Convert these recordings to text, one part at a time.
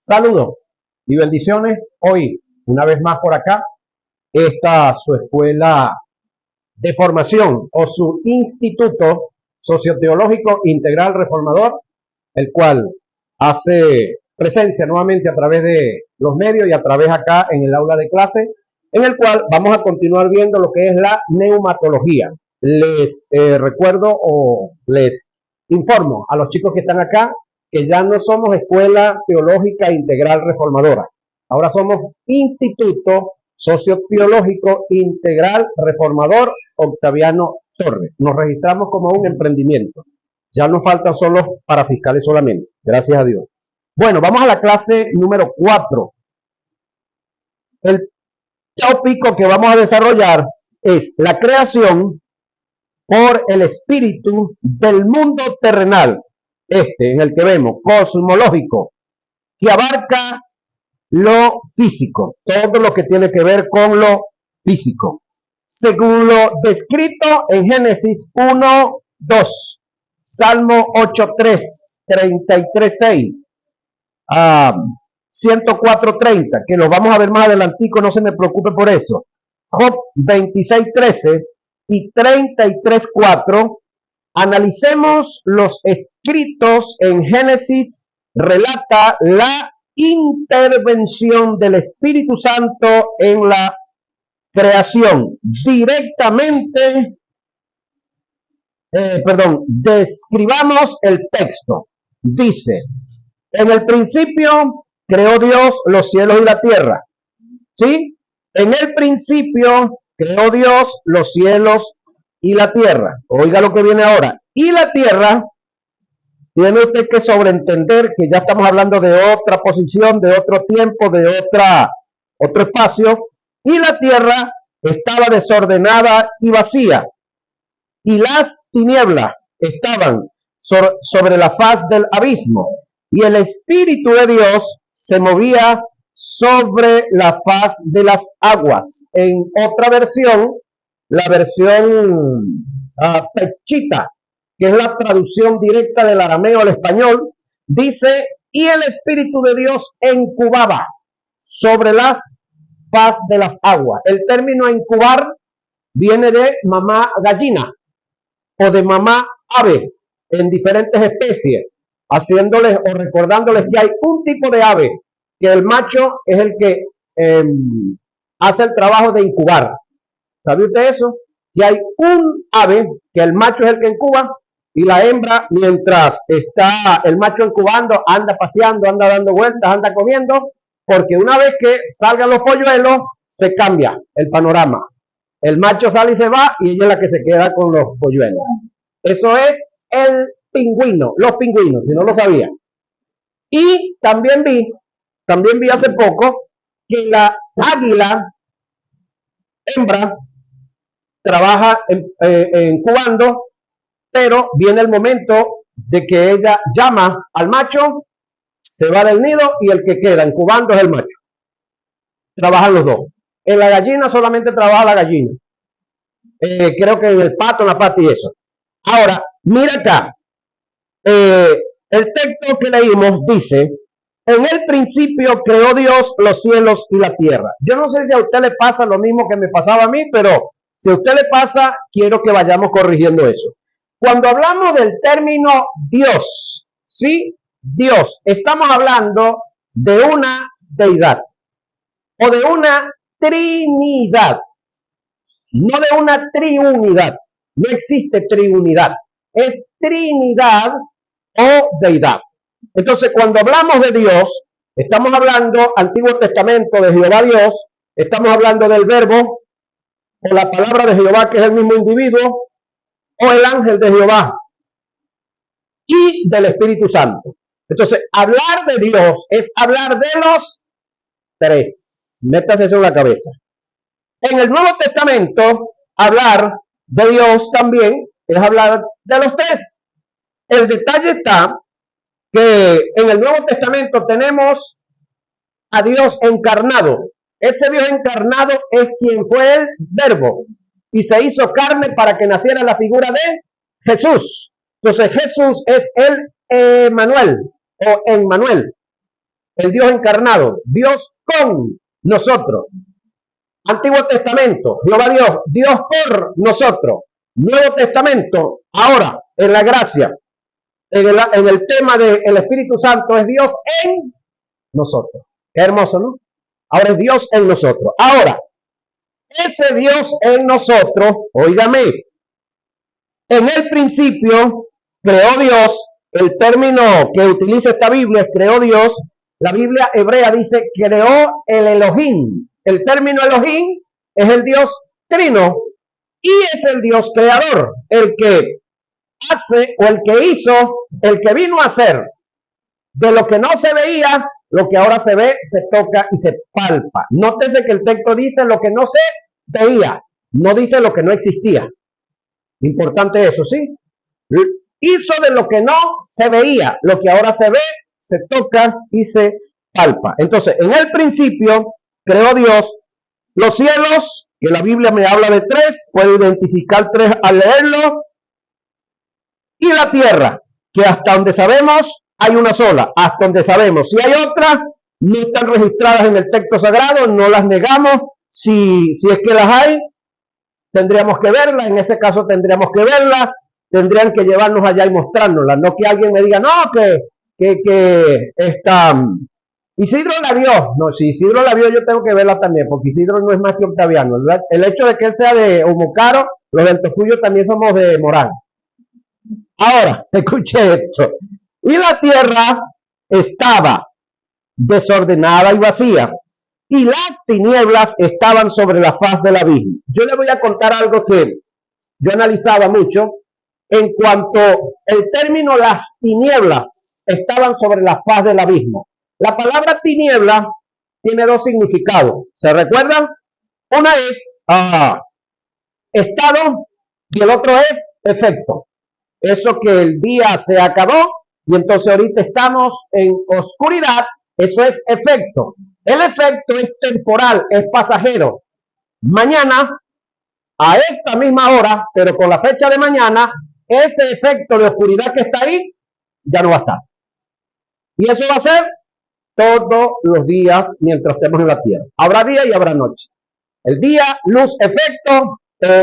Saludos y bendiciones. Hoy, una vez más por acá, esta su escuela de formación o su instituto socioteológico integral reformador, el cual hace presencia nuevamente a través de los medios y a través acá en el aula de clase, en el cual vamos a continuar viendo lo que es la neumatología. Les recuerdo o les informo a los chicos que están acá que ya no somos Escuela Teológica Integral Reformadora. Ahora somos Instituto Socioteológico Integral Reformador Octaviano Torres. Nos registramos como un emprendimiento. Ya nos faltan solo para fiscales solamente. Gracias a Dios. Bueno, vamos a la clase número 4. El tópico que vamos a desarrollar es la creación por el espíritu del mundo terrenal, en el que vemos cosmológico, que abarca lo físico, todo lo que tiene que ver con lo físico, según lo descrito en Génesis 1:2, Salmo 8:3, 33:6, 104:30, que lo vamos a ver más adelantico, no se me preocupe por eso, Job 26:13 y 33:4. Analicemos los escritos en Génesis. Relata la intervención del Espíritu Santo en la creación. Describamos el texto. Dice, en el principio creó Dios los cielos y la tierra. ¿Sí? En el principio creó Dios los cielos y la tierra. Oiga lo que viene ahora. Y la tierra, tiene usted que sobreentender que ya estamos hablando de otra posición, de otro tiempo, de otro espacio. Y la tierra estaba desordenada y vacía. Y las tinieblas estaban sobre la faz del abismo. Y el Espíritu de Dios se movía sobre la faz de las aguas. En otra versión, la versión Pechita, que es la traducción directa del arameo al español, dice, y el Espíritu de Dios incubaba sobre las faz de las aguas. El término incubar viene de mamá gallina o de mamá ave en diferentes especies, haciéndoles o recordándoles que hay un tipo de ave, que el macho es el que hace el trabajo de incubar. ¿Sabe usted eso? Que hay un ave, que el macho es el que incuba, y la hembra, mientras está el macho incubando, anda paseando, anda dando vueltas, anda comiendo, porque una vez que salgan los polluelos, se cambia el panorama. El macho sale y se va, y ella es la que se queda con los polluelos. Eso es el pingüino, los pingüinos, si no lo sabía. Y también vi hace poco que la águila hembra trabaja incubando, pero viene el momento de que ella llama al macho, se va del nido y el que queda incubando es el macho. Trabajan los dos. En la gallina solamente trabaja la gallina. Creo que en el pato, en la pata y eso. Ahora, mira acá. El texto que leímos dice, en el principio creó Dios los cielos y la tierra. Yo no sé si a usted le pasa lo mismo que me pasaba a mí, pero si a usted le pasa, quiero que vayamos corrigiendo eso. Cuando hablamos del término Dios, ¿sí? Dios, estamos hablando de una deidad o de una trinidad, no de una triunidad. No existe triunidad, es trinidad o deidad. Entonces, cuando hablamos de Dios, estamos hablando Antiguo Testamento de Jehová Dios, estamos hablando del verbo o la palabra de Jehová, que es el mismo individuo, o el ángel de Jehová, y del Espíritu Santo. Entonces, hablar de Dios es hablar de los tres. Métase eso en la cabeza. En el Nuevo Testamento, hablar de Dios también es hablar de los tres. El detalle está que en el Nuevo Testamento tenemos a Dios encarnado. Ese Dios encarnado es quien fue el verbo y se hizo carne para que naciera la figura de Jesús. Entonces Jesús es el Emmanuel o Emmanuel. el Dios encarnado, Dios con nosotros. Antiguo Testamento, Jehová Dios, Dios por nosotros. Nuevo Testamento, ahora, en la gracia, en el tema del Espíritu Santo, es Dios en nosotros. Qué hermoso, ¿no? Ahora es Dios en nosotros. Ahora, ese Dios en nosotros, óigame, en el principio creó Dios, el término que utiliza esta Biblia es creó Dios. La Biblia hebrea dice creó el Elohim. El término Elohim es el Dios trino y es el Dios creador, el que hace o el que hizo, el que vino a hacer de lo que no se veía, lo que ahora se ve, se toca y se palpa. Nótese que el texto dice lo que no se veía, no dice lo que no existía. Importante eso, ¿sí? Hizo de lo que no se veía, lo que ahora se ve, se toca y se palpa. Entonces, en el principio creó Dios los cielos, que la Biblia me habla de tres, puedo identificar tres al leerlo, y la tierra, que hasta donde sabemos hay una sola, hasta donde sabemos. Si hay otras, no están registradas en el texto sagrado, no las negamos. Si es que las hay, tendríamos que verlas, en ese caso tendríamos que verlas, tendrían que llevarnos allá y mostrárnoslas, no que alguien me diga, no, que esta Isidro la vio. No, si Isidro la vio, yo tengo que verla también, porque Isidro no es más que Octaviano. El hecho de que él sea de Homocaro, los del Tocuyo también somos de Morán. Ahora, escuche esto. Y la tierra estaba desordenada y vacía, y las tinieblas estaban sobre la faz del abismo. Yo le voy a contar algo que yo analizaba mucho en cuanto el término las tinieblas estaban sobre la faz del abismo. La palabra tiniebla tiene dos significados. ¿Se recuerdan? Una es estado y el otro es efecto. Eso que el día se acabó y entonces ahorita estamos en oscuridad, eso es efecto. El efecto es temporal, es pasajero. Mañana, a esta misma hora, pero con la fecha de mañana, ese efecto de oscuridad que está ahí, ya no va a estar. Y eso va a ser todos los días mientras estemos en la tierra. Habrá día y habrá noche. El día, luz, efecto,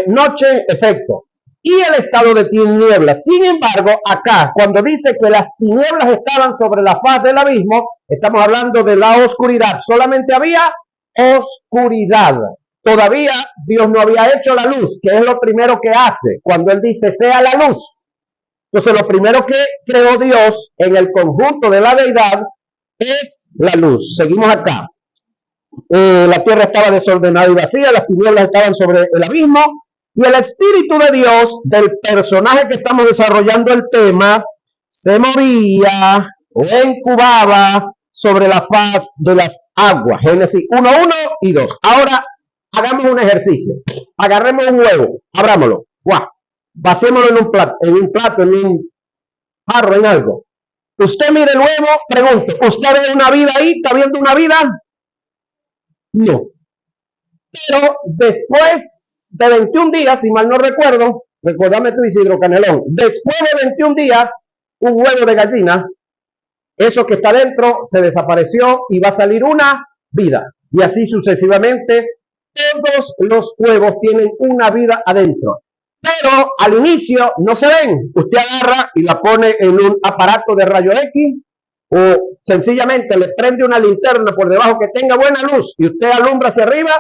noche, efecto. Y el estado de tinieblas. Sin embargo, acá, cuando dice que las tinieblas estaban sobre la faz del abismo, estamos hablando de la oscuridad. Solamente había oscuridad. Todavía Dios no había hecho la luz, que es lo primero que hace cuando Él dice sea la luz. Entonces, lo primero que creó Dios en el conjunto de la deidad es la luz. Seguimos acá. La tierra estaba desordenada y vacía, las tinieblas estaban sobre el abismo, y el Espíritu de Dios del personaje que estamos desarrollando el tema se movía o incubaba sobre la faz de las aguas. Génesis 1:1 y 2. Ahora hagamos un ejercicio. Agarremos un huevo, abrámoslo, vaciémoslo en un plato, en un jarro, en algo. Usted mire el huevo, pregunte, ¿usted ve una vida ahí? ¿Está viendo una vida? No. Pero después de 21 días, si mal no recuerdo, recuérdame tú, Isidro Canelón, después de 21 días, un huevo de gallina, eso que está dentro se desapareció y va a salir una vida. Y así sucesivamente, todos los huevos tienen una vida adentro. Pero al inicio no se ven. Usted agarra y la pone en un aparato de rayo X o sencillamente le prende una linterna por debajo que tenga buena luz y usted alumbra hacia arriba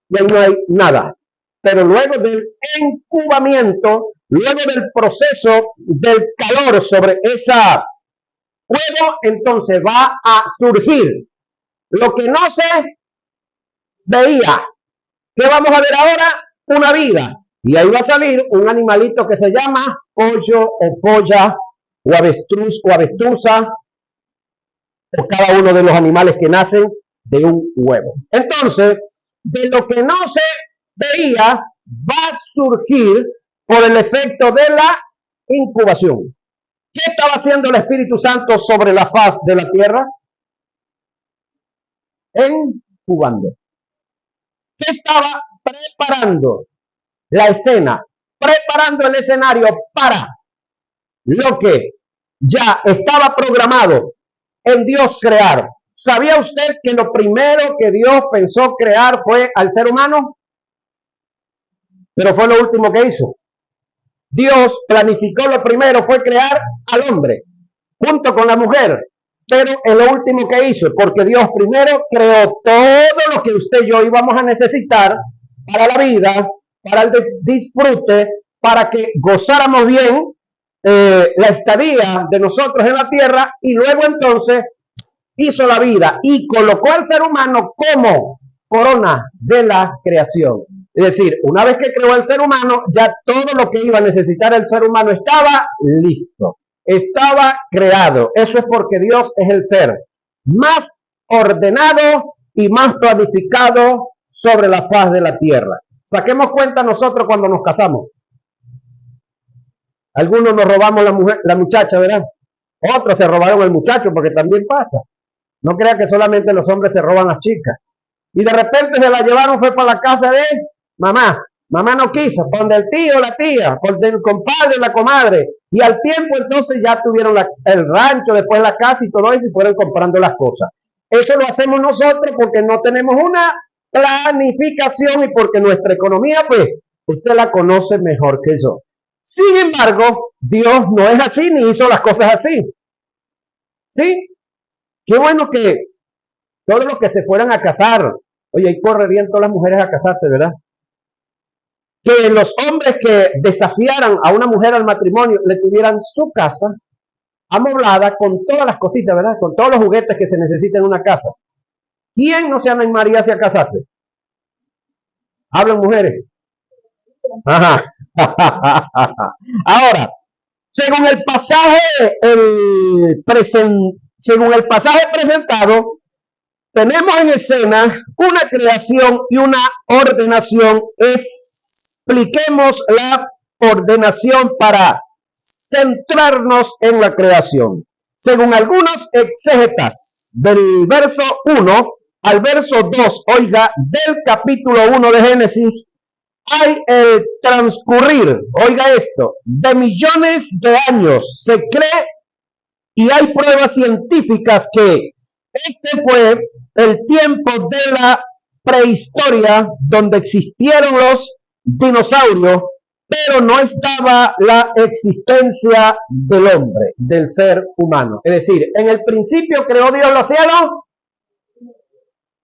y ahí no hay nada. Pero luego del incubamiento, luego del proceso del calor sobre esa huevo, entonces va a surgir lo que no se veía. ¿Qué vamos a ver ahora? Una vida. Y ahí va a salir un animalito que se llama pollo o polla o avestruz o avestruza o cada uno de los animales que nacen de un huevo. Entonces, de lo que no se veía va a surgir por el efecto de la incubación. ¿Qué estaba haciendo el Espíritu Santo sobre la faz de la tierra? Incubando. ¿Qué estaba preparando? La escena, preparando el escenario para lo que ya estaba programado en Dios crear. ¿Sabía usted que lo primero que Dios pensó crear fue al ser humano? Pero fue lo último que hizo. Dios planificó lo primero fue crear al hombre junto con la mujer, pero es lo último que hizo, porque Dios primero creó todo lo que usted y yo íbamos a necesitar para la vida, para el disfrute, para que gozáramos bien la estadía de nosotros en la tierra, y luego entonces hizo la vida y colocó al ser humano como corona de la creación. Es decir, una vez que creó el ser humano, ya todo lo que iba a necesitar el ser humano estaba listo, estaba creado. Eso es porque Dios es el ser más ordenado y más planificado sobre la faz de la tierra. Saquemos cuenta nosotros cuando nos casamos. Algunos nos robamos la muchacha, ¿verdad? Otros se robaron el muchacho, porque también pasa. No crea que solamente los hombres se roban las chicas. Y de repente se la llevaron, fue para la casa de mamá. Mamá no quiso, con el tío, la tía, con el compadre, la comadre. Y al tiempo entonces ya tuvieron el rancho, después la casa y todo eso, y fueron comprando las cosas. Eso lo hacemos nosotros porque no tenemos una planificación y porque nuestra economía, pues, usted la conoce mejor que yo. Sin embargo, Dios no es así, ni hizo las cosas así. ¿Sí? Qué bueno que todos los que se fueran a casar, oye, ahí correrían todas las mujeres a casarse, ¿verdad? Que los hombres que desafiaran a una mujer al matrimonio le tuvieran su casa amoblada con todas las cositas, ¿verdad? Con todos los juguetes que se necesitan en una casa. ¿Quién no se animaría a casarse? Hablan mujeres. Ajá. Ahora, según el pasaje según el pasaje presentado, tenemos en escena una creación y una ordenación. Expliquemos la ordenación para centrarnos en la creación. Según algunos exégetas, del verso 1 al verso 2, oiga, del capítulo 1 de Génesis, hay el transcurrir, oiga esto, de millones de años. Se cree y hay pruebas científicas que este fue el tiempo de la prehistoria, donde existieron los dinosaurios, pero no estaba la existencia del hombre, del ser humano. Es decir, en el principio creó Dios los cielos.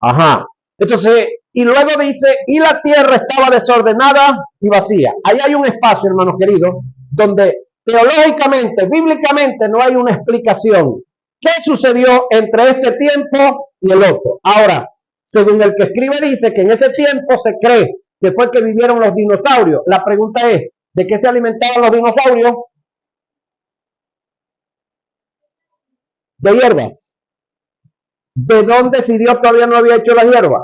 Ajá. Entonces, y luego dice, y la tierra estaba desordenada y vacía. Ahí hay un espacio, hermanos queridos, donde teológicamente, bíblicamente, no hay una explicación. ¿Qué sucedió entre este tiempo y el otro? Ahora, según el que escribe, dice que en ese tiempo se cree que fue que vivieron los dinosaurios. La pregunta es, ¿de qué se alimentaban los dinosaurios? De hierbas. ¿De dónde, si Dios todavía no había hecho las hierbas?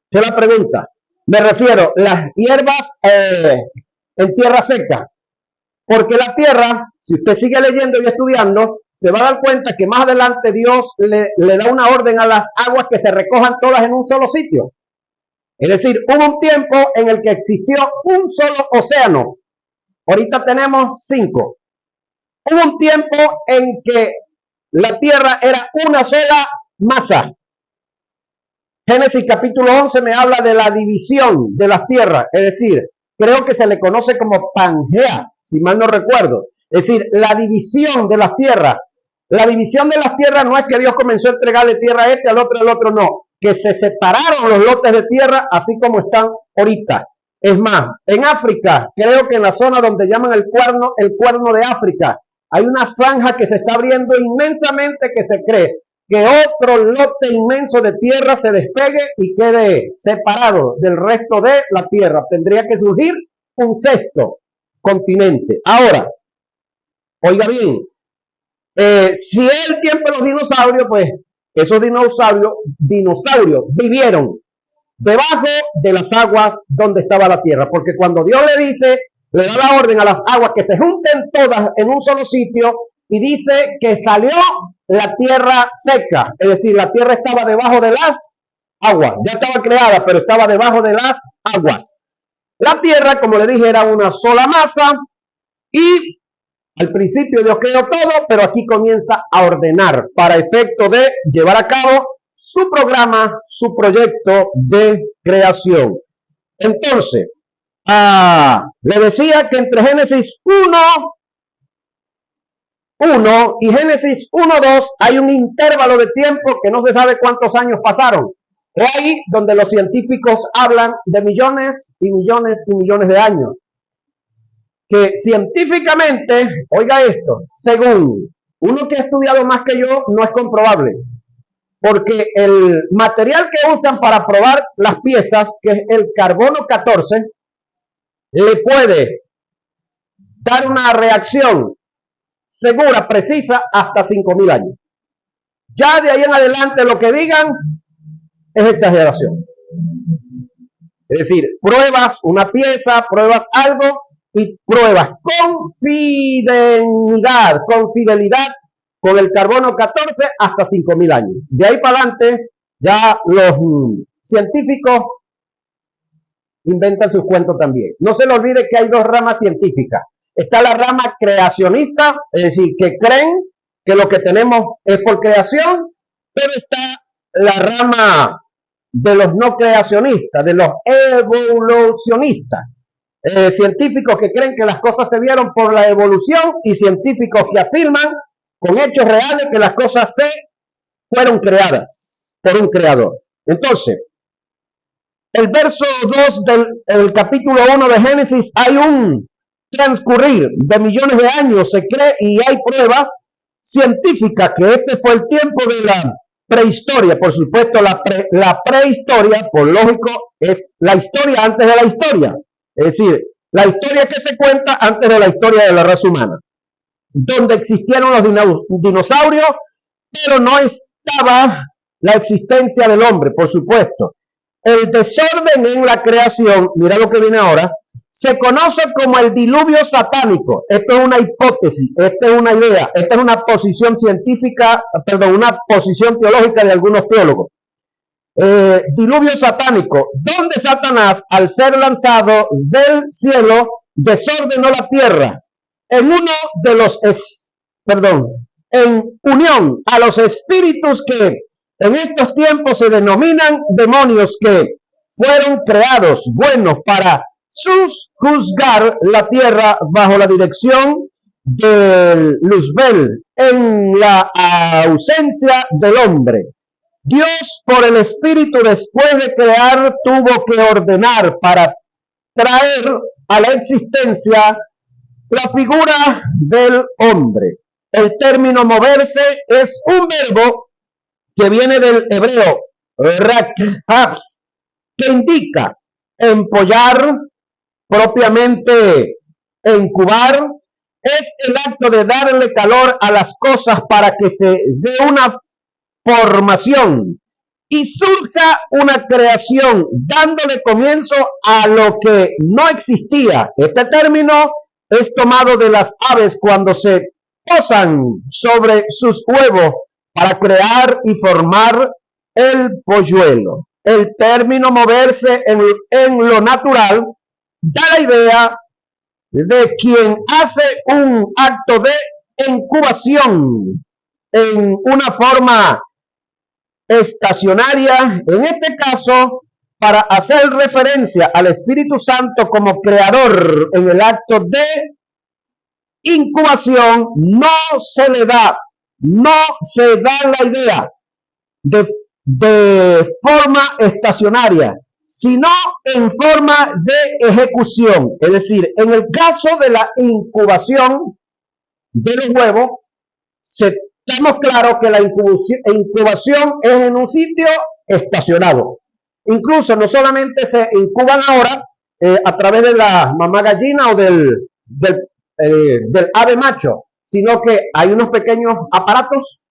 Esa es la pregunta. Me refiero, las hierbas en tierra seca. Porque la tierra, si usted sigue leyendo y estudiando, se va a dar cuenta que más adelante Dios le da una orden a las aguas que se recojan todas en un solo sitio. Es decir, hubo un tiempo en el que existió un solo océano. Ahorita tenemos 5. Hubo un tiempo en que la tierra era una sola masa. Génesis capítulo 11 me habla de la división de las tierras. Es decir, creo que se le conoce como Pangea, si mal no recuerdo. Es decir, la división de las tierras. La división de las tierras no es que Dios comenzó a entregarle tierra a este, al otro no. Que se separaron los lotes de tierra así como están ahorita. Es más, en África, creo que en la zona donde llaman el cuerno de África, hay una zanja que se está abriendo inmensamente, que se cree que otro lote inmenso de tierra se despegue y quede separado del resto de la tierra. Tendría que surgir un sexto continente. Ahora, oiga bien, si es el tiempo de los dinosaurios, pues esos dinosaurios vivieron debajo de las aguas donde estaba la tierra, porque cuando Dios le dice, le da la orden a las aguas que se junten todas en un solo sitio, y dice que salió la tierra seca, es decir, la tierra estaba debajo de las aguas, ya estaba creada, pero estaba debajo de las aguas. La tierra, como le dije, era una sola masa, y Al principio Dios creó todo, pero aquí comienza a ordenar para efecto de llevar a cabo su programa, su proyecto de creación. Entonces, le decía que entre Génesis 1 y Génesis 1:2 hay un intervalo de tiempo que no se sabe cuántos años pasaron. Es ahí donde los científicos hablan de millones y millones y millones de años. Que científicamente, oiga esto, según uno que ha estudiado más que yo, no es comprobable. Porque el material que usan para probar las piezas, que es el carbono 14, le puede dar una reacción segura, precisa, hasta 5.000 años. Ya de ahí en adelante lo que digan es exageración. Es decir, pruebas una pieza, pruebas algo y pruebas con fidelidad con el carbono 14 hasta 5.000 años. De ahí para adelante ya los científicos inventan sus cuentos también. No se le olvide que hay dos ramas científicas. Está la rama creacionista, es decir, que creen que lo que tenemos es por creación, pero está la rama de los no creacionistas, de los evolucionistas. Científicos que creen que las cosas se vieron por la evolución y científicos que afirman con hechos reales que las cosas se fueron creadas por un creador. Entonces, el verso 2 del capítulo 1 de Génesis, hay un transcurrir de millones de años, se cree, y hay prueba científica que este fue el tiempo de la prehistoria. Por supuesto, la prehistoria, por lógico, es la historia antes de la historia. Es decir, la historia que se cuenta antes de la historia de la raza humana, donde existieron los dinosaurios, pero no estaba la existencia del hombre, por supuesto. El desorden en la creación, mira lo que viene ahora, se conoce como el diluvio satánico. Esto es una hipótesis, esta es una idea, esta es una posición científica, perdón, una posición teológica de algunos teólogos. Diluvio satánico, donde Satanás, al ser lanzado del cielo, desordenó la tierra en en unión a los espíritus que en estos tiempos se denominan demonios, que fueron creados buenos para juzgar la tierra bajo la dirección de Luzbel en la ausencia del hombre. Dios, por el Espíritu, después de crear, tuvo que ordenar para traer a la existencia la figura del hombre. El término moverse es un verbo que viene del hebreo rakhab, que indica empollar, propiamente incubar. Es el acto de darle calor a las cosas para que se dé una formación y surja una creación, dándole comienzo a lo que no existía. Este término es tomado de las aves cuando se posan sobre sus huevos para crear y formar el polluelo. El término moverse en lo natural da la idea de quien hace un acto de incubación en una forma estacionaria, en este caso, para hacer referencia al Espíritu Santo como creador en el acto de incubación. No se da la idea de forma estacionaria, sino en forma de ejecución. Es decir, en el caso de la incubación de los huevos, estamos claros que la incubación es en un sitio estacionado. Incluso no solamente se incuban ahora a través de la mamá gallina o del ave macho, sino que hay unos pequeños aparatos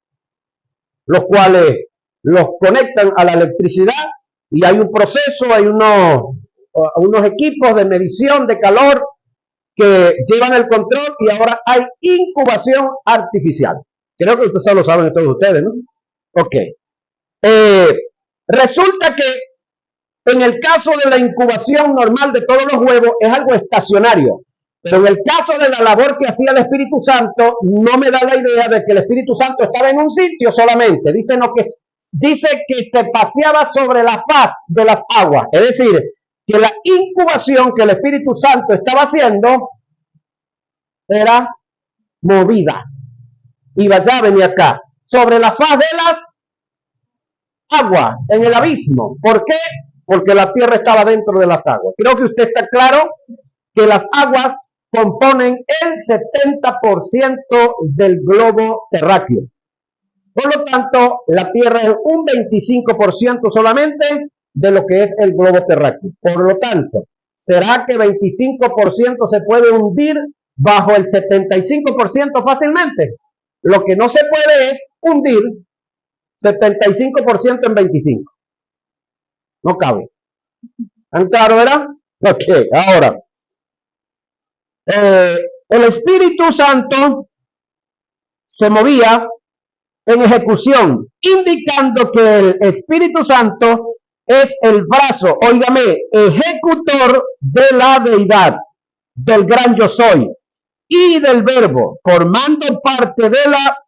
los cuales los conectan a la electricidad y hay un proceso, hay unos equipos de medición de calor que llevan el control, y ahora hay incubación artificial. Creo que ustedes lo saben, todos ustedes, ¿no? Ok. Resulta que en el caso de la incubación normal de todos los huevos es algo estacionario. Pero en el caso de la labor que hacía el Espíritu Santo, no me da la idea de que el Espíritu Santo estaba en un sitio solamente. Dice que se paseaba sobre la faz de las aguas. Es decir, que la incubación que el Espíritu Santo estaba haciendo era movida. Iba allá, venía acá. Sobre la faz de las aguas, en el abismo. ¿Por qué? Porque la tierra estaba dentro de las aguas. Creo que usted está claro que las aguas componen el 70% del globo terráqueo. Por lo tanto, la Tierra es un 25% solamente de lo que es el globo terráqueo. Por lo tanto, ¿será que 25% se puede hundir bajo el 75% fácilmente? Lo que no se puede es hundir 75% en 25%. No cabe. ¿Están claros, verdad? Ok, ahora. El Espíritu Santo se movía en ejecución, indicando que el Espíritu Santo es el brazo, óigame, ejecutor de la deidad, del gran yo soy y del verbo, formando parte de la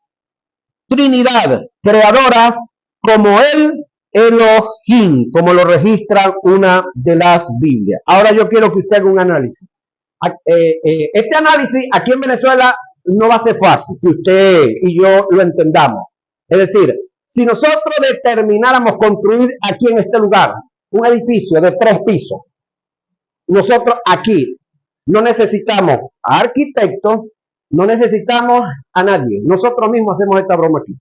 Trinidad creadora como el Elohim, como lo registra una de las Biblias. Ahora yo quiero que usted haga un análisis. Este análisis aquí en Venezuela no va a ser fácil que usted y yo lo entendamos. Es decir, si nosotros determináramos construir aquí en este lugar un edificio de 3 pisos, nosotros aquí no necesitamos a arquitectos, no necesitamos a nadie. Nosotros mismos hacemos esta broma aquí.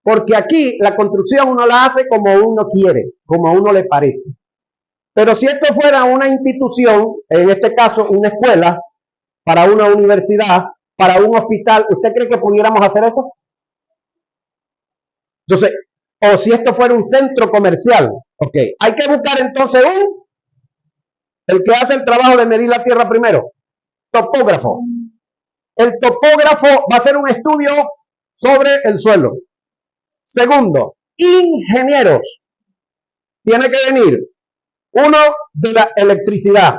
Porque aquí la construcción uno la hace como uno quiere, como a uno le parece. Pero si esto fuera una institución, en este caso una escuela, para una universidad, para un hospital, ¿usted cree que pudiéramos hacer eso? Entonces, o si esto fuera un centro comercial, ok, hay que buscar entonces el que hace el trabajo de medir la tierra primero, topógrafo. El topógrafo va a hacer un estudio sobre el suelo. Segundo, ingenieros. Tiene que venir uno de la electricidad.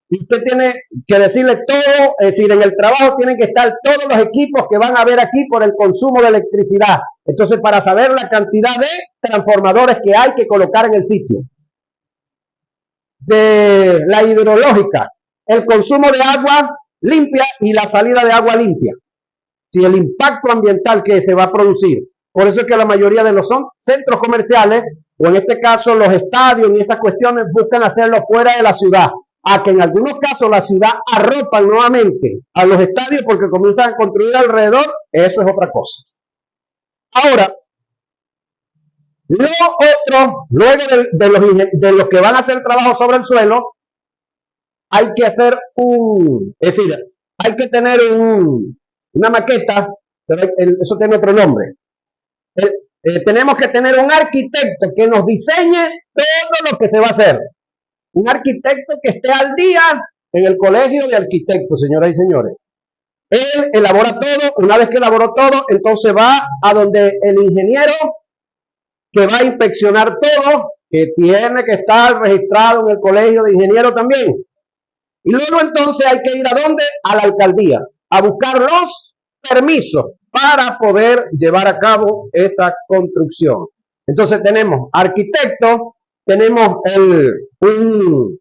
Y usted tiene que decirle todo, es decir, en el trabajo tienen que estar todos los equipos que van a ver aquí por el consumo de electricidad. Entonces, para saber la cantidad de transformadores que hay que colocar en el sitio. De la hidrológica, el consumo de agua limpia y la salida de agua limpia. Si el impacto ambiental que se va a producir. Por eso es que la mayoría de los centros comerciales, o en este caso los estadios y esas cuestiones, buscan hacerlo fuera de la ciudad. A que en algunos casos la ciudad arropa nuevamente a los estadios porque comienzan a construir alrededor, eso es otra cosa. Ahora, lo otro, luego de los que van a hacer trabajo sobre el suelo, hay que hacer es decir, hay que tener una maqueta, pero eso tiene otro nombre. Tenemos que tener un arquitecto que nos diseñe todo lo que se va a hacer. Un arquitecto que esté al día en el colegio de arquitectos, señoras y señores. Él elabora todo, una vez que elaboró todo, entonces va a donde el ingeniero que va a inspeccionar todo, que tiene que estar registrado en el colegio de ingenieros también. Y luego entonces hay que ir ¿a dónde? A la alcaldía, a buscar los permisos para poder llevar a cabo esa construcción. Entonces tenemos arquitectos, tenemos un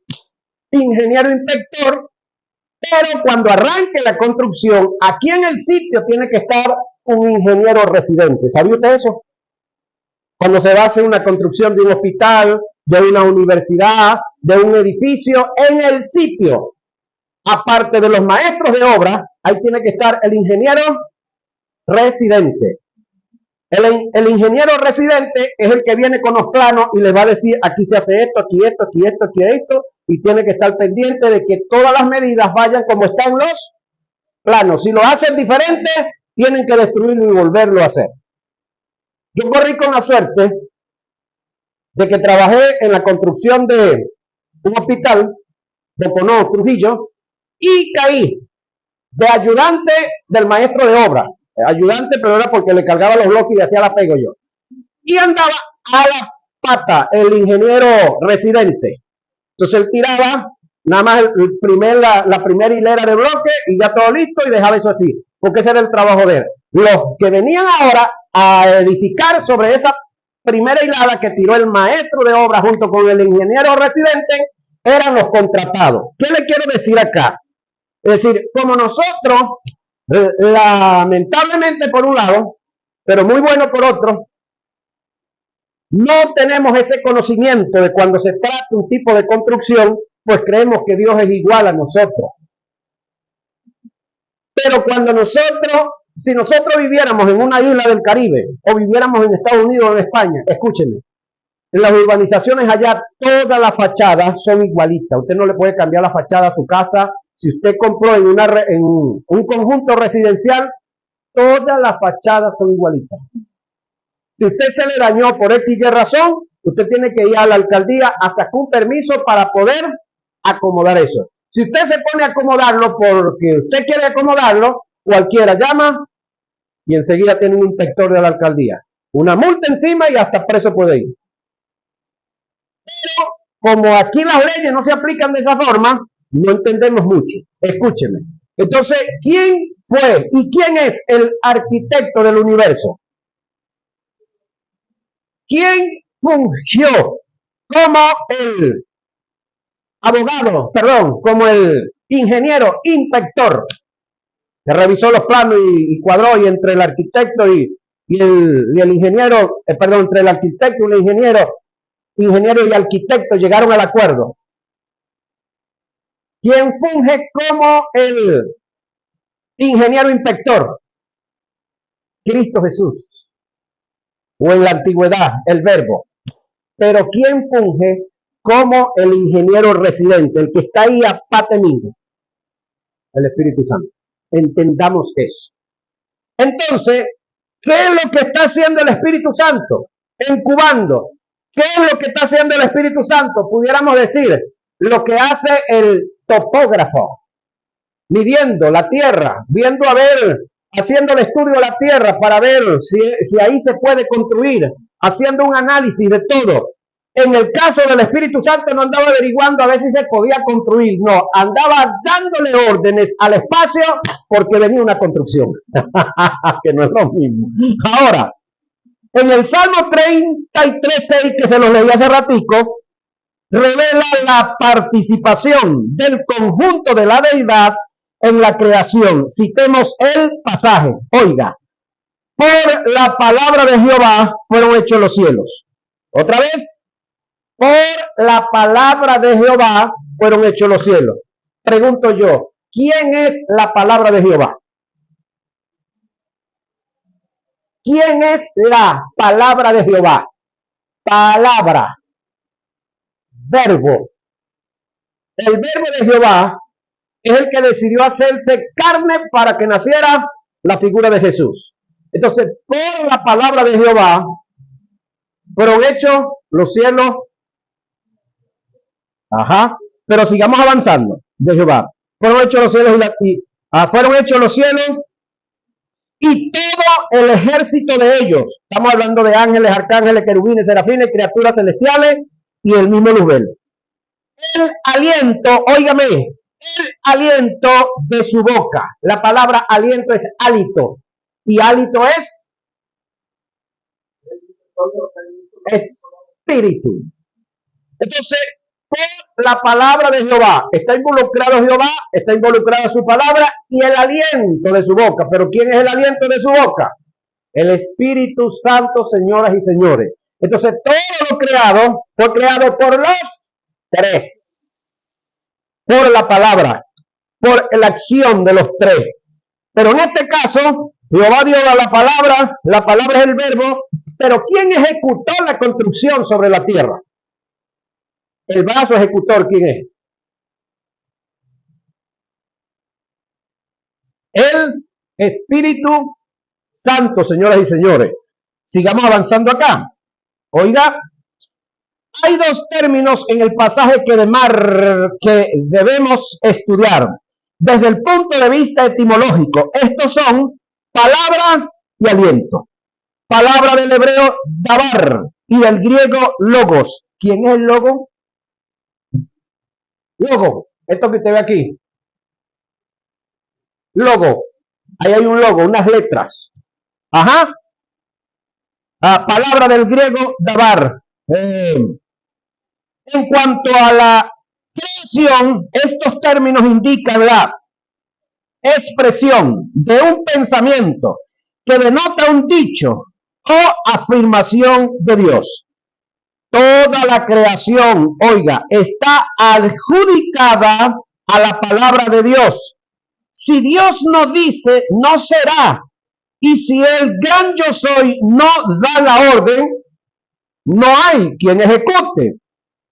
ingeniero inspector, pero cuando arranque la construcción, aquí en el sitio tiene que estar un ingeniero residente. ¿Sabía usted eso? Cuando se va a hacer una construcción de un hospital, de una universidad, de un edificio, en el sitio, aparte de los maestros de obra, ahí tiene que estar el ingeniero residente. El ingeniero residente es el que viene con los planos y les va a decir, aquí se hace esto, aquí esto, aquí esto, aquí esto, y tiene que estar pendiente de que todas las medidas vayan como están los planos. Si lo hacen diferente, tienen que destruirlo y volverlo a hacer. Yo corrí con la suerte de que trabajé en la construcción de un hospital de Ponó, Trujillo, y caí de ayudante del maestro de obra. Ayudante, pero era porque le cargaba los bloques y le hacía la pego yo. Y andaba a la pata el ingeniero residente. Entonces él tiraba nada más la primera hilera de bloques y ya todo listo y dejaba eso así, porque ese era el trabajo de él. Los que venían ahora a edificar sobre esa primera hilada que tiró el maestro de obra junto con el ingeniero residente eran los contratados. ¿Qué le quiero decir acá? Es decir, como nosotros, lamentablemente por un lado, pero muy bueno por otro, no tenemos ese conocimiento de cuando se trata un tipo de construcción, pues creemos que Dios es igual a nosotros. Pero cuando si nosotros viviéramos en una isla del Caribe o viviéramos en Estados Unidos o en España, escúchenme, en las urbanizaciones allá todas las fachadas son igualitas. Usted no le puede cambiar la fachada a su casa. Si usted compró en un conjunto residencial, todas las fachadas son igualitas. Si usted se le dañó por X y razón, usted tiene que ir a la alcaldía a sacar un permiso para poder acomodar eso. Si usted se pone a acomodarlo porque usted quiere acomodarlo, cualquiera llama y enseguida tiene un inspector de la alcaldía. Una multa encima y hasta preso puede ir. Pero como aquí las leyes no se aplican de esa forma, no entendemos mucho. Escúcheme. Entonces, ¿quién fue y quién es el arquitecto del universo? ¿Quién fungió como el abogado, como el ingeniero inspector que revisó los planos y cuadró y entre el arquitecto y el ingeniero, entre el arquitecto y el ingeniero y arquitecto llegaron al acuerdo? ¿Quién funge como el ingeniero inspector? Cristo Jesús. O en la antigüedad, el verbo. Pero ¿quién funge como el ingeniero residente, el que está ahí a patemindo? El Espíritu Santo. Entendamos eso. Entonces, ¿qué es lo que está haciendo el Espíritu Santo? Incubando. ¿Qué es lo que está haciendo el Espíritu Santo? Pudiéramos decir, lo que hace el topógrafo, midiendo la tierra, viendo haciendo el estudio de la tierra para ver si ahí se puede construir, haciendo un análisis de todo. En el caso del Espíritu Santo no andaba averiguando a ver si se podía construir, no, andaba dándole órdenes al espacio porque venía una construcción, que no es lo mismo. Ahora, en el Salmo 33:6, que se los leí hace ratico, revela la participación del conjunto de la deidad en la creación. Citemos el pasaje. Oiga, por la palabra de Jehová fueron hechos los cielos. Otra vez, por la palabra de Jehová fueron hechos los cielos. Pregunto yo, ¿quién es la palabra de Jehová? ¿Quién es la palabra de Jehová? Palabra. Verbo. El verbo de Jehová es el que decidió hacerse carne para que naciera la figura de Jesús. Entonces, por la palabra de Jehová fueron hechos los cielos. Pero sigamos avanzando de Jehová. Fueron hechos los cielos fueron hechos los cielos y todo el ejército de ellos. Estamos hablando de ángeles, arcángeles, querubines, serafines, criaturas celestiales y el mismo Luzbel. El aliento, óigame, el aliento de su boca. La palabra aliento es hálito. Y hálito es espíritu. Entonces, por la palabra de Jehová está involucrado Jehová, está involucrada su palabra y el aliento de su boca. ¿Pero quién es el aliento de su boca? El Espíritu Santo, señoras y señores. Entonces, todo lo creado fue creado por los tres. Por la palabra, por la acción de los tres. Pero en este caso, Jehová dio la palabra es el verbo, pero ¿quién ejecutó la construcción sobre la tierra? El brazo ejecutor, ¿quién es? El Espíritu Santo, señoras y señores. Sigamos avanzando acá. Oiga, hay dos términos en el pasaje que debemos estudiar desde el punto de vista etimológico. Estos son palabra y aliento. Palabra del hebreo dabar y del griego logos. ¿Quién es el logo? Logo. Esto que usted ve aquí. Logo. Ahí hay un logo, unas letras. Ajá. Palabra del griego dabar. En cuanto a la creación, estos términos indican la expresión de un pensamiento que denota un dicho o afirmación de Dios. Toda la creación, oiga, está adjudicada a la palabra de Dios. Si Dios no dice, no será. Y si el gran yo soy no da la orden, no hay quien ejecute.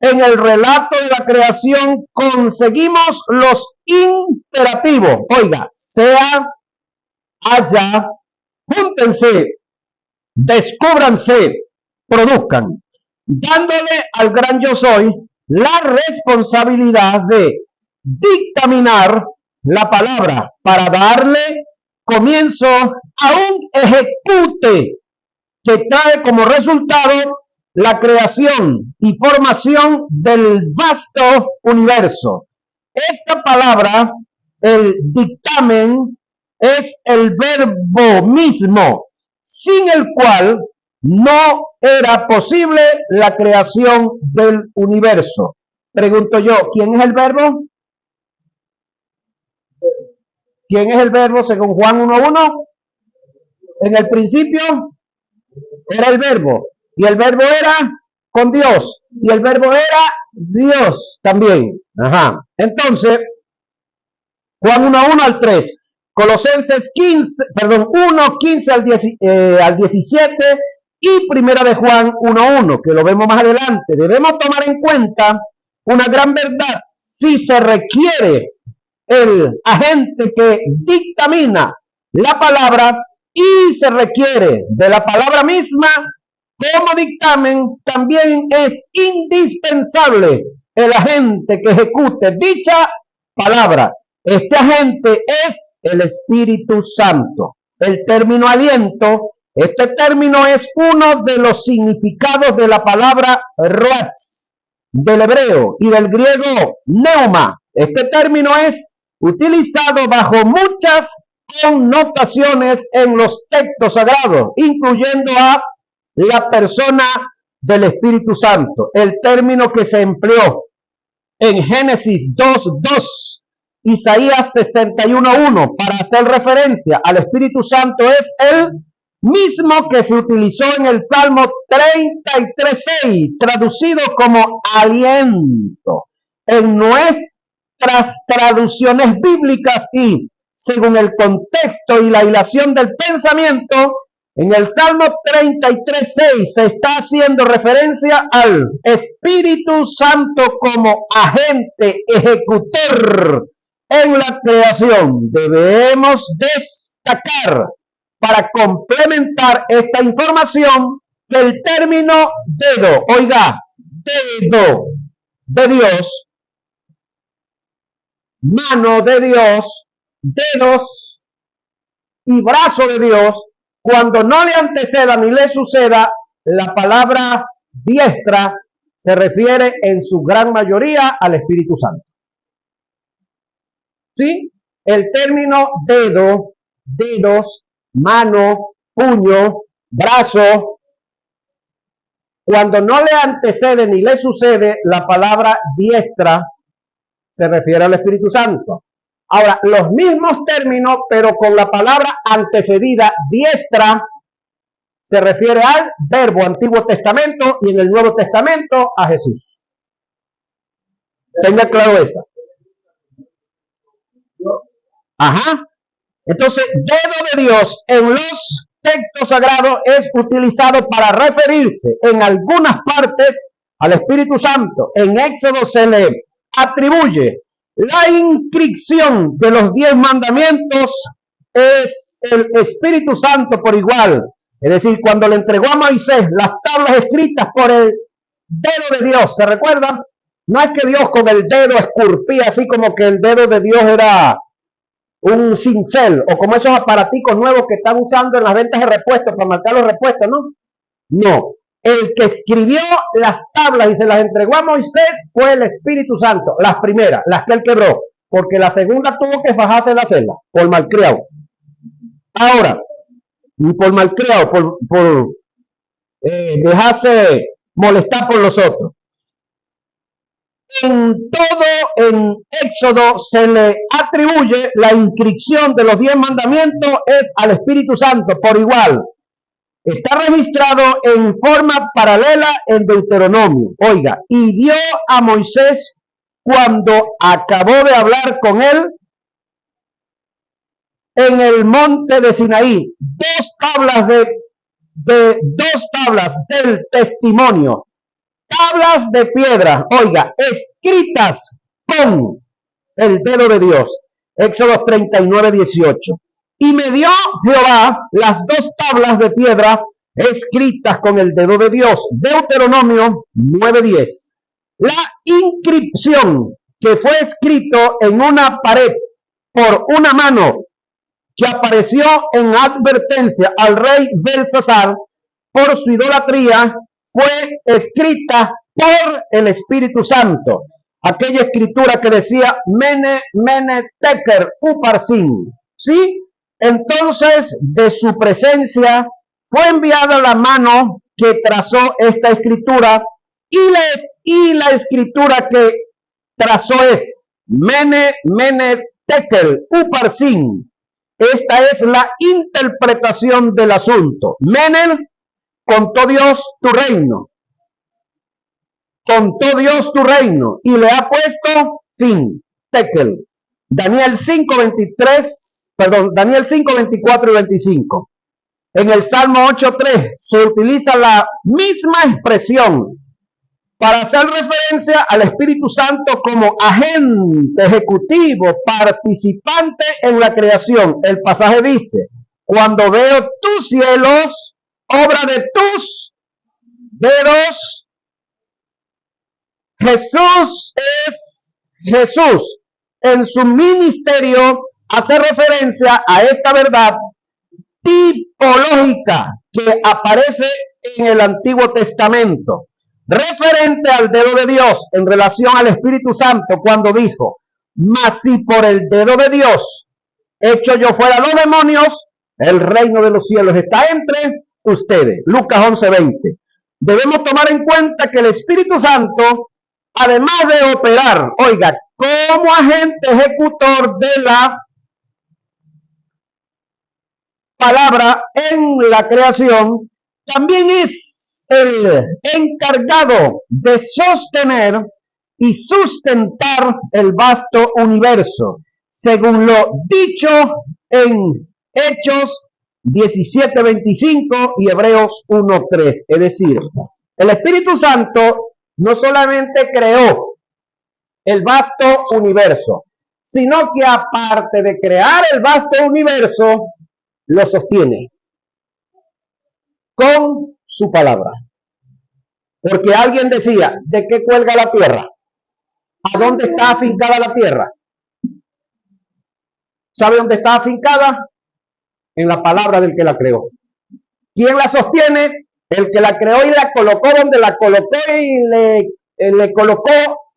En el relato de la creación conseguimos los imperativos. Oiga, sea, haya, júntense, descúbranse, produzcan, dándole al gran yo soy la responsabilidad de dictaminar la palabra para darle comienzo a un ejecute que trae como resultado la creación y formación del vasto universo. Esta palabra, el dictamen, es el verbo mismo, sin el cual no era posible la creación del universo. Pregunto yo, ¿quién es el verbo? ¿Quién es el verbo según Juan 1:1? En el principio era el verbo. Y el verbo era con Dios. Y el verbo era Dios también. Ajá. Entonces, Juan 1:1 al 3. Colosenses 1:15 al 17. Y Primera de Juan 1:1, que lo vemos más adelante. Debemos tomar en cuenta una gran verdad. Si se requiere el agente que dictamina la palabra y se requiere de la palabra misma como dictamen, también es indispensable el agente que ejecute dicha palabra. Este agente es el Espíritu Santo. El término aliento, este término es uno de los significados de la palabra ruach, del hebreo y del griego neuma. Este término es utilizado bajo muchas connotaciones en los textos sagrados, incluyendo a la persona del Espíritu Santo. El término que se empleó en Génesis 2:2, Isaías 61:1 para hacer referencia al Espíritu Santo es el mismo que se utilizó en el Salmo 33:6, traducido como aliento. En nuestras traducciones bíblicas y según el contexto y la hilación del pensamiento, en el Salmo 33:6 se está haciendo referencia al Espíritu Santo como agente ejecutor en la creación. Debemos destacar para complementar esta información que el término dedo, oiga, dedo de Dios, mano de Dios, dedos y brazo de Dios, cuando no le anteceda ni le suceda la palabra diestra, se refiere en su gran mayoría al Espíritu Santo. ¿Sí? El término dedo, dedos, mano, puño, brazo, cuando no le antecede ni le sucede la palabra diestra, se refiere al Espíritu Santo. Ahora, los mismos términos, pero con la palabra antecedida diestra, se refiere al verbo Antiguo Testamento y en el Nuevo Testamento a Jesús. Tenga claro esa. Ajá. Entonces, dedo de Dios en los textos sagrados es utilizado para referirse en algunas partes al Espíritu Santo. En Éxodo se le atribuye la inscripción de los 10 mandamientos, es el Espíritu Santo por igual. Es decir, cuando le entregó a Moisés las tablas escritas por el dedo de Dios, ¿se recuerdan? No es que Dios con el dedo esculpía así como que el dedo de Dios era un cincel o como esos aparaticos nuevos que están usando en las ventas de repuestos para marcar los repuestos, ¿no? No. El que escribió las tablas y se las entregó a Moisés fue el Espíritu Santo. Las primeras, las que él quebró, porque la segunda tuvo que fajarse en la celda por malcriado. Ahora, por malcriado, por dejarse molestar por los otros. En Éxodo se le atribuye la inscripción de los 10 mandamientos es al Espíritu Santo por igual. Está registrado en forma paralela en Deuteronomio. Oiga, y dio a Moisés cuando acabó de hablar con él en el monte de Sinaí, dos tablas del testimonio, tablas de piedra, oiga, escritas con el dedo de Dios. Éxodo 39:18. Y me dio Jehová las dos tablas de piedra escritas con el dedo de Dios. Deuteronomio 9:10. La inscripción que fue escrito en una pared por una mano que apareció en advertencia al rey Belsasar por su idolatría fue escrita por el Espíritu Santo. Aquella escritura que decía Mene, Mene, Tekel, Uparsin. ¿Sí? Entonces, de su presencia fue enviada la mano que trazó esta escritura y la escritura que trazó es Mene, Mene, Tekel, Uparsin. Esta es la interpretación del asunto. Mene, contó Dios tu reino. Contó Dios tu reino y le ha puesto fin. Tekel. Daniel 5:24 y 25. En el Salmo 8:3 se utiliza la misma expresión para hacer referencia al Espíritu Santo como agente ejecutivo, participante en la creación. El pasaje dice, cuando veo tus cielos, obra de tus dedos. Jesús en su ministerio hace referencia a esta verdad tipológica que aparece en el Antiguo Testamento, referente al dedo de Dios en relación al Espíritu Santo, cuando dijo, mas si por el dedo de Dios echo yo fuera los demonios, el reino de los cielos está entre ustedes. Lucas 11:20. Debemos tomar en cuenta que el Espíritu Santo, además de operar, oiga, como agente ejecutor de la palabra en la creación, también es el encargado de sostener y sustentar el vasto universo, según lo dicho en Hechos 17:25 y Hebreos 1:3. Es decir, el Espíritu Santo no solamente creó el vasto universo, sino que aparte de crear el vasto universo, lo sostiene con su palabra. Porque alguien decía, ¿de qué cuelga la tierra? ¿A dónde está afincada la tierra? ¿Sabe dónde está afincada? En la palabra del que la creó. ¿Quién la sostiene? El que la creó y la colocó donde la colocó y le colocó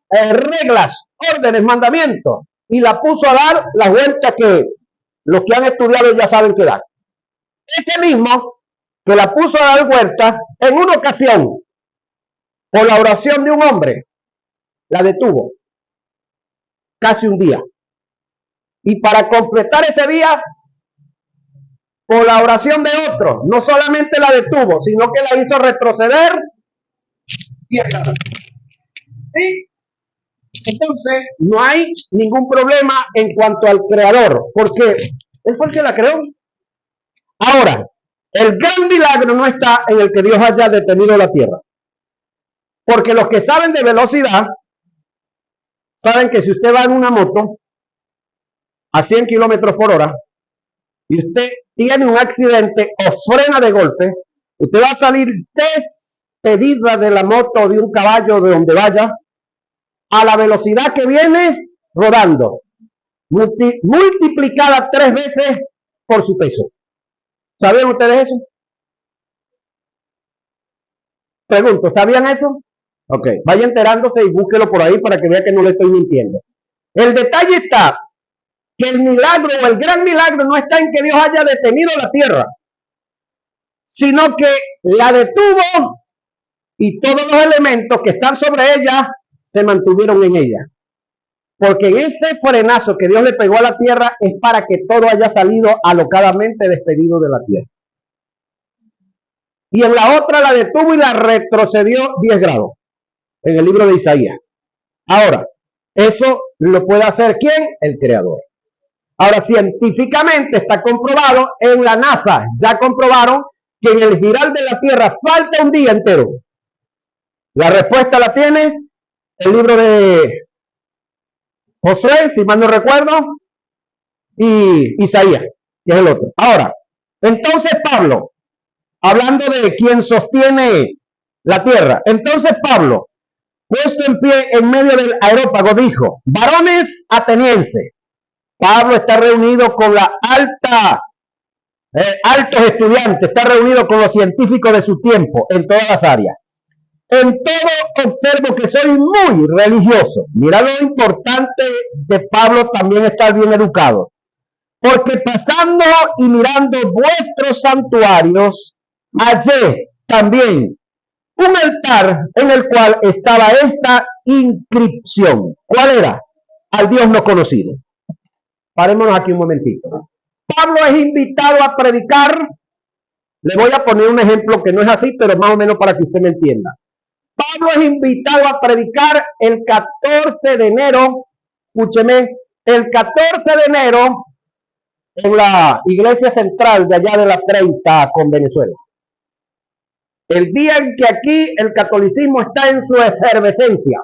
reglas, órdenes, mandamientos y la puso a dar la vuelta que los que han estudiado ya saben que da. Ese mismo que la puso a dar vuelta en una ocasión por la oración de un hombre la detuvo casi un día y para completar ese día por la oración de otro no solamente la detuvo sino que la hizo retroceder 10 grados. ¿Sí? Entonces, no hay ningún problema en cuanto al creador, porque él fue el que la creó. Ahora, el gran milagro no está en el que Dios haya detenido la tierra. Porque los que saben de velocidad, saben que si usted va en una moto a 100 kilómetros por hora y usted tiene un accidente o frena de golpe, usted va a salir despedida de la moto, de un caballo, de donde vaya, a la velocidad que viene rodando, multiplicada 3 veces por su peso. ¿Saben ustedes eso? Pregunto, ¿sabían eso? Ok, vaya enterándose y búsquelo por ahí para que vea que no le estoy mintiendo. El detalle está que el milagro o el gran milagro no está en que Dios haya detenido la tierra, sino que la detuvo y todos los elementos que están sobre ella se mantuvieron en ella. Porque en ese frenazo que Dios le pegó a la tierra es para que todo haya salido alocadamente despedido de la tierra. Y en la otra la detuvo y la retrocedió 10 grados, en el libro de Isaías. Ahora, eso lo puede hacer ¿quién? El Creador. Ahora, científicamente está comprobado, en la NASA ya comprobaron que en el girar de la Tierra falta un día entero. La respuesta la tiene el libro de Josué, si mal no recuerdo, y Isaías, que es el otro. Ahora, entonces Pablo, hablando de quien sostiene la tierra, entonces Pablo, puesto en pie en medio del aerópago, dijo: varones atenienses. Pablo está reunido con la altos estudiantes, está reunido con los científicos de su tiempo en todas las áreas. En todo observo que soy muy religioso. Mira lo importante de Pablo también estar bien educado. Porque pasando y mirando vuestros santuarios, hallé también un altar en el cual estaba esta inscripción. ¿Cuál era? Al Dios no conocido. Parémonos aquí un momentito. Pablo es invitado a predicar. Le voy a poner un ejemplo que no es así, pero más o menos para que usted me entienda. Pablo es invitado a predicar el 14 de enero, escúcheme, el 14 de enero en la iglesia central de allá de la 30 con Venezuela. El día en que aquí el catolicismo está en su efervescencia.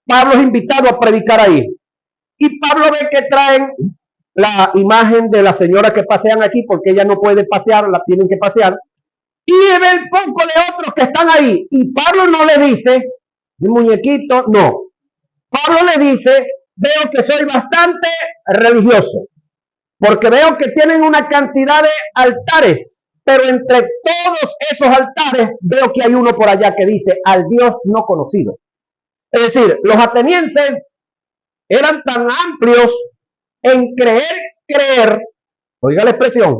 Pablo es invitado a predicar ahí. Y Pablo ve que traen la imagen de la señora que pasean aquí, porque ella no puede pasear, la tienen que pasear. Y ve el poco de otros que están ahí. Y Pablo no le dice, el muñequito, no. Pablo le dice, veo que soy bastante religioso, porque veo que tienen una cantidad de altares, pero entre todos esos altares veo que hay uno por allá que dice, al Dios no conocido. Es decir, los atenienses eran tan amplios en creer, oiga la expresión,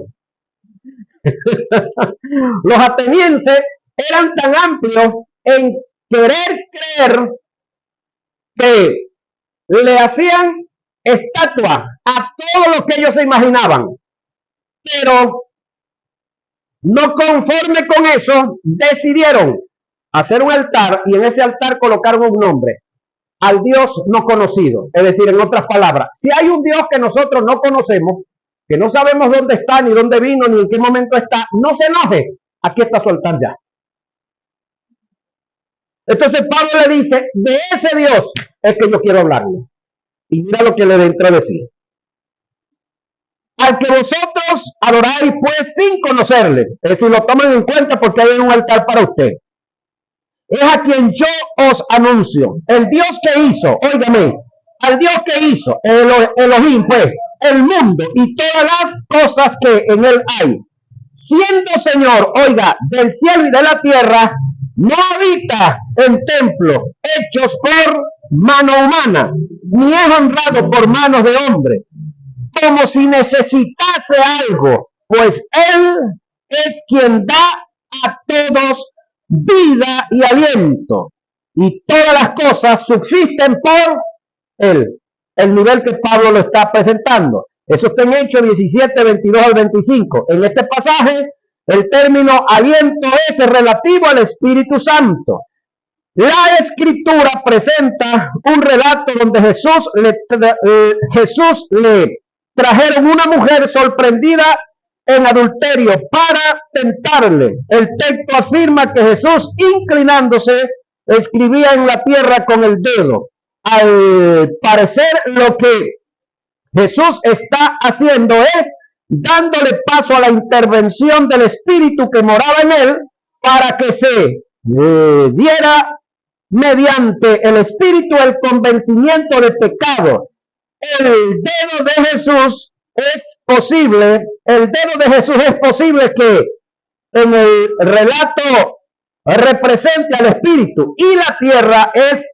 los atenienses eran tan amplios en querer creer que le hacían estatua a todo lo que ellos se imaginaban, pero no conforme con eso, decidieron hacer un altar y en ese altar colocaron un nombre, al Dios no conocido. Es decir, en otras palabras, si hay un Dios que nosotros no conocemos, que no sabemos dónde está, ni dónde vino, ni en qué momento está, no se enoje, aquí está su altar ya. Entonces Pablo le dice, de ese Dios es que yo quiero hablarle. Y mira lo que le entra a decir. Al que vosotros adoráis pues sin conocerle, es decir, lo toman en cuenta porque hay un altar para usted. Es a quien yo os anuncio, el Dios que hizo, óigame, al Dios que hizo, el Elohim, pues, el mundo y todas las cosas que en él hay. Siendo Señor, oiga, del cielo y de la tierra, no habita en templos hechos por mano humana, ni es honrado por manos de hombre, como si necesitase algo, pues él es quien da a todos vida y aliento, y todas las cosas subsisten por él. El nivel que Pablo lo está presentando. Eso está en Hechos 17, 22 al 25. En este pasaje, el término aliento es relativo al Espíritu Santo. La Escritura presenta un relato donde Jesús le trajeron una mujer sorprendida en adulterio para tentarle. El texto afirma que Jesús, inclinándose, escribía en la tierra con el dedo. Al parecer, lo que Jesús está haciendo es dándole paso a la intervención del Espíritu que moraba en él para que se diera mediante el Espíritu el convencimiento de pecado. El dedo de Jesús es posible, el dedo de Jesús es posible que en el relato represente al espíritu, y la tierra es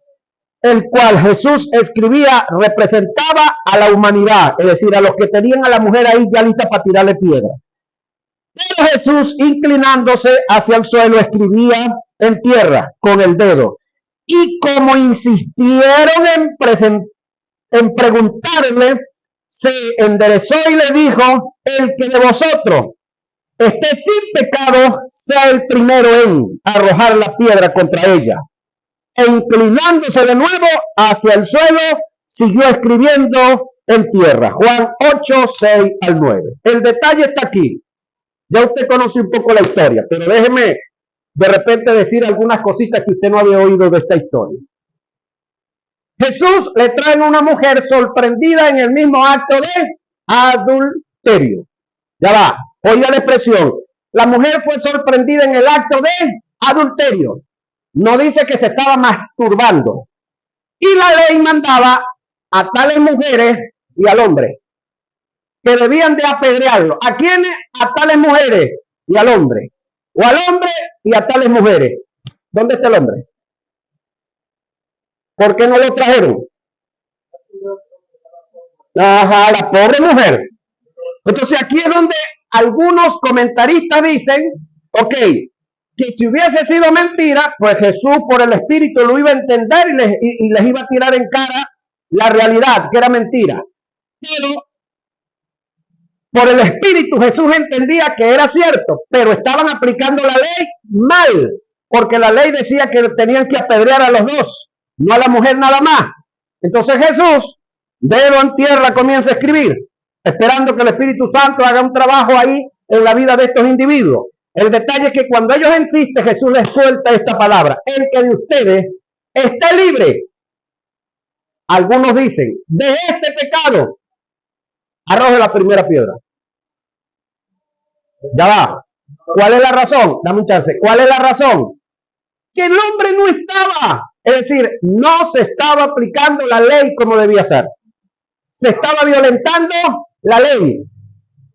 el cual Jesús escribía, representaba a la humanidad, es decir, a los que tenían a la mujer ahí ya lista para tirarle piedra. Pero Jesús, inclinándose hacia el suelo, escribía en tierra con el dedo. Y como insistieron en preguntarle, se enderezó y le dijo: el que de vosotros esté sin pecado, sea el primero en arrojar la piedra contra ella. E inclinándose de nuevo hacia el suelo, siguió escribiendo en tierra. Juan 8, 6 al 9. El detalle está aquí. Ya usted conoce un poco la historia, pero déjeme de repente decir algunas cositas que usted no había oído de esta historia. Jesús le trae a una mujer sorprendida en el mismo acto de adulterio. Ya va, oiga la expresión. La mujer fue sorprendida en el acto de adulterio. No dice que se estaba masturbando. Y la ley mandaba a tales mujeres y al hombre que debían de apedrearlo. ¿A quiénes? A tales mujeres y al hombre. O al hombre y a tales mujeres. ¿Dónde está el hombre? ¿Por qué no lo trajeron? Ajá, la pobre mujer. Entonces aquí es donde algunos comentaristas dicen, ok, que si hubiese sido mentira, pues Jesús por el Espíritu lo iba a entender y les iba a tirar en cara la realidad, que era mentira. Pero por el Espíritu Jesús entendía que era cierto, pero estaban aplicando la ley mal, porque la ley decía que tenían que apedrear a los dos, no a la mujer nada más. Entonces Jesús, dedo en tierra, comienza a escribir, esperando que el Espíritu Santo haga un trabajo ahí en la vida de estos individuos. El detalle es que cuando ellos insisten, Jesús les suelta esta palabra: el que de ustedes esté libre. Algunos dicen, de este pecado, arroje la primera piedra. Ya va. ¿Cuál es la razón? Dame un chance. ¿Cuál es la razón? Que el hombre no estaba, es decir, no se estaba aplicando la ley como debía ser. Se estaba violentando la ley.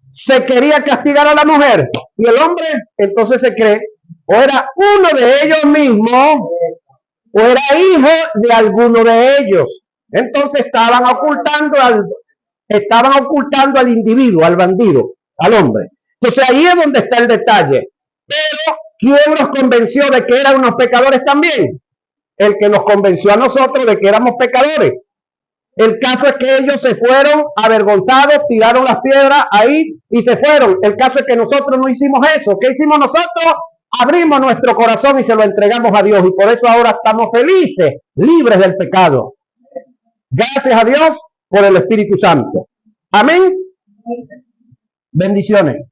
Se quería castigar a la mujer y el hombre entonces se cree o era uno de ellos mismos o era hijo de alguno de ellos. Entonces estaban ocultando al individuo, al bandido, al hombre. Entonces ahí es donde está el detalle. Pero ¿quién nos convenció de que eran unos pecadores también? El que nos convenció a nosotros de que éramos pecadores. El caso es que ellos se fueron avergonzados, tiraron las piedras ahí y se fueron. El caso es que nosotros no hicimos eso. ¿Qué hicimos nosotros? Abrimos nuestro corazón y se lo entregamos a Dios. Y por eso ahora estamos felices, libres del pecado. Gracias a Dios por el Espíritu Santo. Amén. Bendiciones.